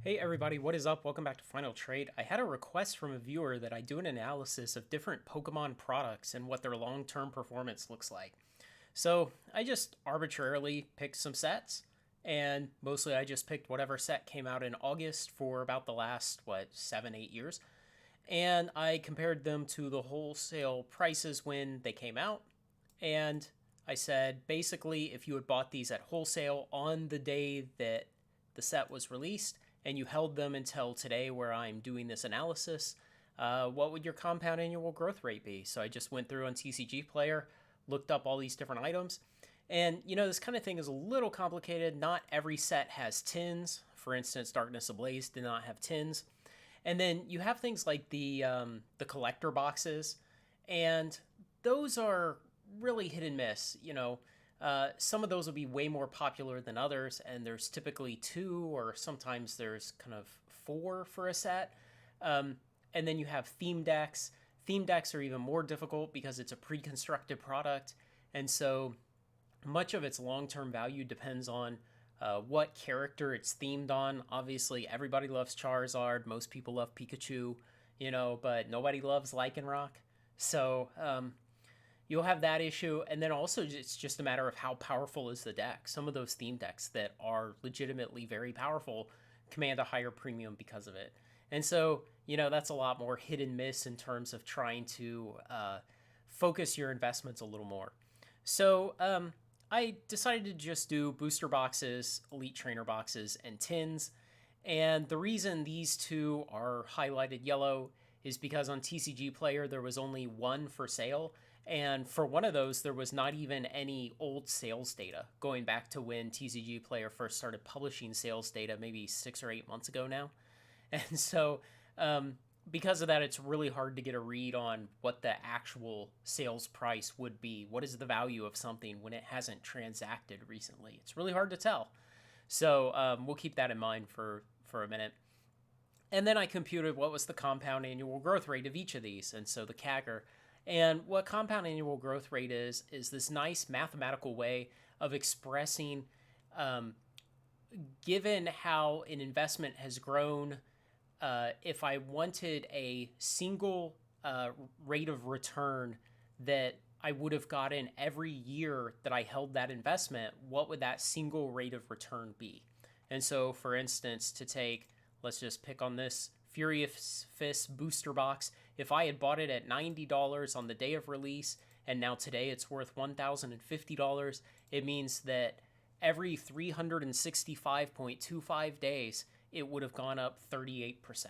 Hey everybody, what is up? Welcome back to Final Trade. I had a request from a viewer that I do an analysis of different Pokemon products and what their long-term performance looks like. So I just arbitrarily picked some sets, and mostly I just picked whatever set came out in August for about the last, 7, 8 years. And I compared them to the wholesale prices when they came out. And I said, basically, if you had bought these at wholesale on the day that the set was released and you held them until today, where I'm doing this analysis, what would your compound annual growth rate be? So I just went through on TCG Player, looked up all these different items. And, this kind of thing is a little complicated. Not every set has tins. For instance, Darkness Ablaze did not have tins. And then you have things like the collector boxes, and those are really hit and miss. Some of those will be way more popular than others, and there's typically two, or sometimes there's kind of four for a set. And then you have theme decks. Theme decks are even more difficult because it's a pre-constructed product, and so much of its long-term value depends on what character it's themed on. Obviously, everybody loves Charizard. Most people love Pikachu, but nobody loves Lycanroc. So you'll have that issue. And then also, it's just a matter of how powerful is the deck. Some of those theme decks that are legitimately very powerful command a higher premium because of it. And so, that's a lot more hit and miss in terms of trying to focus your investments a little more. So, I decided to just do booster boxes, elite trainer boxes, and tins. And the reason these two are highlighted yellow is because on TCG Player there was only one for sale. And for one of those, there was not even any old sales data going back to when TCG Player first started publishing sales data, maybe 6 or 8 months ago now. And so, because of that, it's really hard to get a read on what the actual sales price would be. What is the value of something when it hasn't transacted recently? It's really hard to tell. So we'll keep that in mind for a minute. And then I computed what was the compound annual growth rate of each of these, and so the CAGR. And what compound annual growth rate is this nice mathematical way of expressing, given how an investment has grown, if I wanted a single rate of return that I would have gotten every year that I held that investment, what would that single rate of return be? And so, for instance, let's just pick on this Furious Fist booster box. If I had bought it at $90 on the day of release, and now today it's worth $1,050, it means that every 365.25 days, it would have gone up 38%.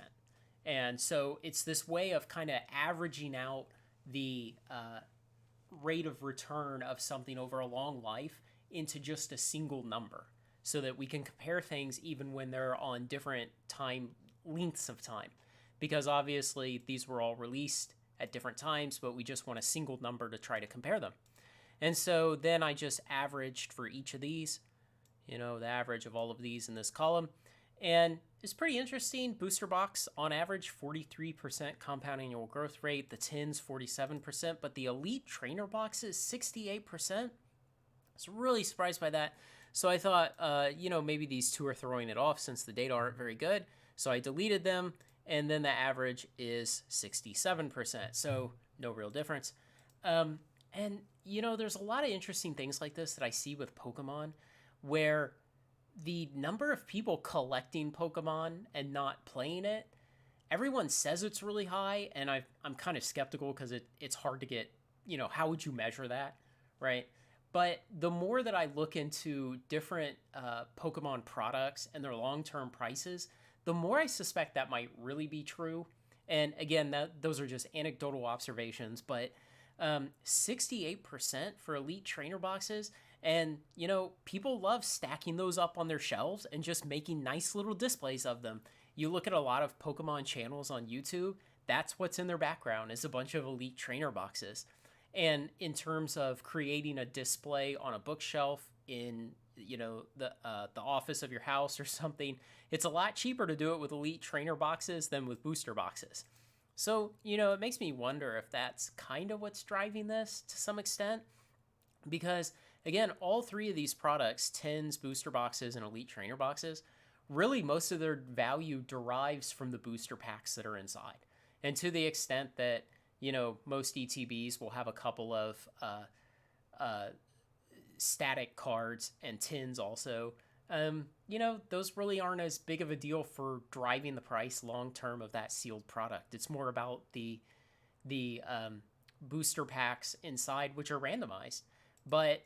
And so it's this way of kind of averaging out the rate of return of something over a long life into just a single number so that we can compare things even when they're on different time lengths of time. Because obviously these were all released at different times, but we just want a single number to try to compare them. And so then I just averaged for each of these, the average of all of these in this column. And it's pretty interesting. Booster box, on average, 43% compound annual growth rate. The tins, 47%. But the elite trainer boxes, 68%. I was really surprised by that. So I thought, maybe these two are throwing it off since the data aren't very good. So I deleted them. And then the average is 67%. So no real difference. There's a lot of interesting things like this that I see with Pokemon where the number of people collecting Pokemon and not playing it, everyone says it's really high, and I'm kind of skeptical because it's hard to get, how would you measure that, right? But the more that I look into different Pokemon products and their long-term prices, the more I suspect that might really be true. And again, those are just anecdotal observations, but 68% for elite trainer boxes. And, people love stacking those up on their shelves and just making nice little displays of them. You look at a lot of Pokemon channels on YouTube, that's what's in their background is a bunch of elite trainer boxes. And in terms of creating a display on a bookshelf in, the office of your house or something, it's a lot cheaper to do it with elite trainer boxes than with booster boxes. So, it makes me wonder if that's kind of what's driving this to some extent. Because, again, all three of these products, tins, booster boxes, and elite trainer boxes, really most of their value derives from the booster packs that are inside. And to the extent that, most ETBs will have a couple of uh, static cards and tins also, those really aren't as big of a deal for driving the price long term of that sealed product. It's more about the booster packs inside, which are randomized. But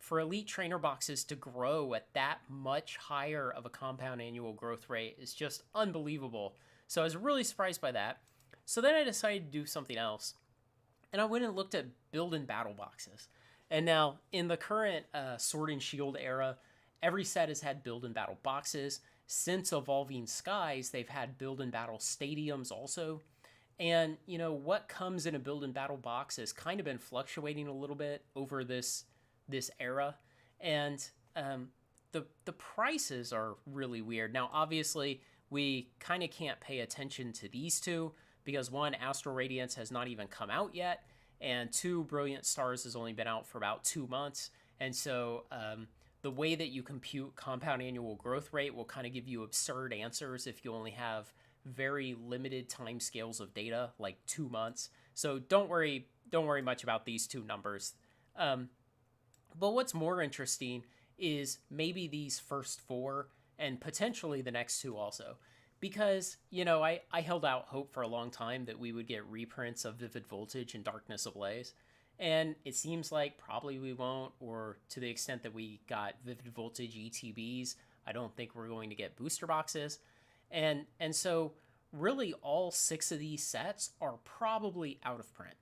for elite trainer boxes to grow at that much higher of a compound annual growth rate is just unbelievable. So I was really surprised by that. So then I decided to do something else. And I went and looked at build and battle boxes. And now in the current Sword and Shield era, every set has had build and battle boxes. Since Evolving Skies, they've had build and battle stadiums also. And, what comes in a build and battle box has kind of been fluctuating a little bit over this era. And the prices are really weird. Now, obviously, we kind of can't pay attention to these two because one, Astral Radiance has not even come out yet. And two, Brilliant Stars has only been out for about 2 months. And so the way that you compute compound annual growth rate will kind of give you absurd answers if you only have very limited time scales of data, like 2 months. So don't worry much about these two numbers. But what's more interesting is maybe these first four and potentially the next two also. Because, I held out hope for a long time that we would get reprints of Vivid Voltage and Darkness Ablaze. And it seems like probably we won't, or to the extent that we got Vivid Voltage ETBs, I don't think we're going to get booster boxes. And so really all 6 of these sets are probably out of print.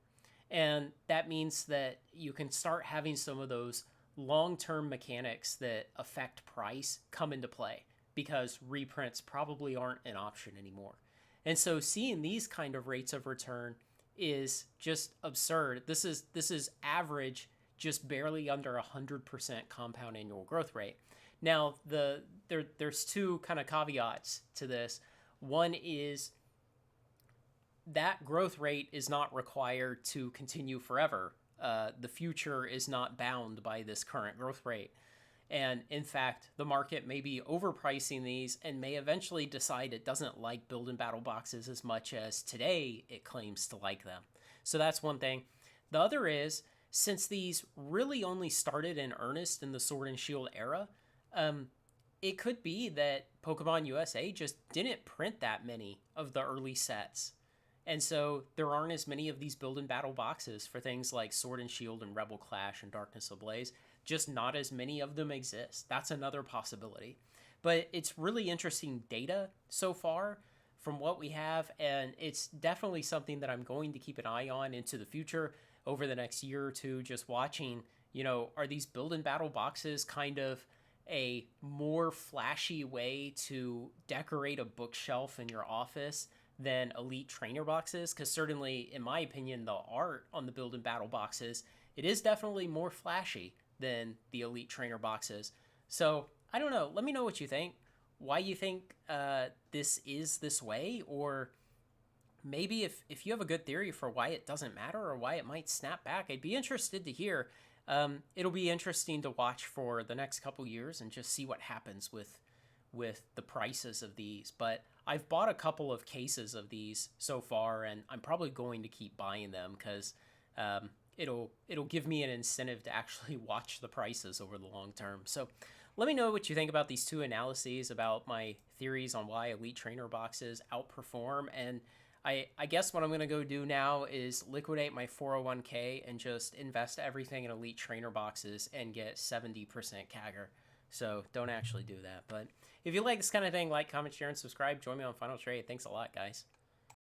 And that means that you can start having some of those long-term mechanics that affect price come into play because reprints probably aren't an option anymore. And so seeing these kind of rates of return is just absurd. This is average, just barely under 100% compound annual growth rate. Now, there's two kind of caveats to this. One is that growth rate is not required to continue forever. The future is not bound by this current growth rate. And in fact, the market may be overpricing these and may eventually decide it doesn't like build and battle boxes as much as today it claims to like them. So that's one thing. The other is, since these really only started in earnest in the Sword and Shield era, it could be that Pokemon USA just didn't print that many of the early sets. And so there aren't as many of these build and battle boxes for things like Sword and Shield and Rebel Clash and Darkness Ablaze. Just not as many of them exist. That's another possibility. But it's really interesting data so far from what we have, and it's definitely something that I'm going to keep an eye on into the future over the next year or two, just watching, are these build and battle boxes kind of a more flashy way to decorate a bookshelf in your office than elite trainer boxes? Because certainly, in my opinion, the art on the build and battle boxes, it is definitely more flashy than the elite trainer boxes. So I don't know. Let me know what you think. Why you think this is this way, or maybe if you have a good theory for why it doesn't matter or why it might snap back, I'd be interested to hear. It'll be interesting to watch for the next couple years and just see what happens with the prices of these. But I've bought a couple of cases of these so far, and I'm probably going to keep buying them because it'll give me an incentive to actually watch the prices over the long term. So let me know what you think about these two analyses, about my theories on why elite trainer boxes outperform. And I guess what I'm going to go do now is liquidate my 401k and just invest everything in elite trainer boxes and get 70% CAGR. So don't actually do that. But if you like this kind of thing, like, comment, share, and subscribe. Join me on Final Trade. Thanks a lot, guys.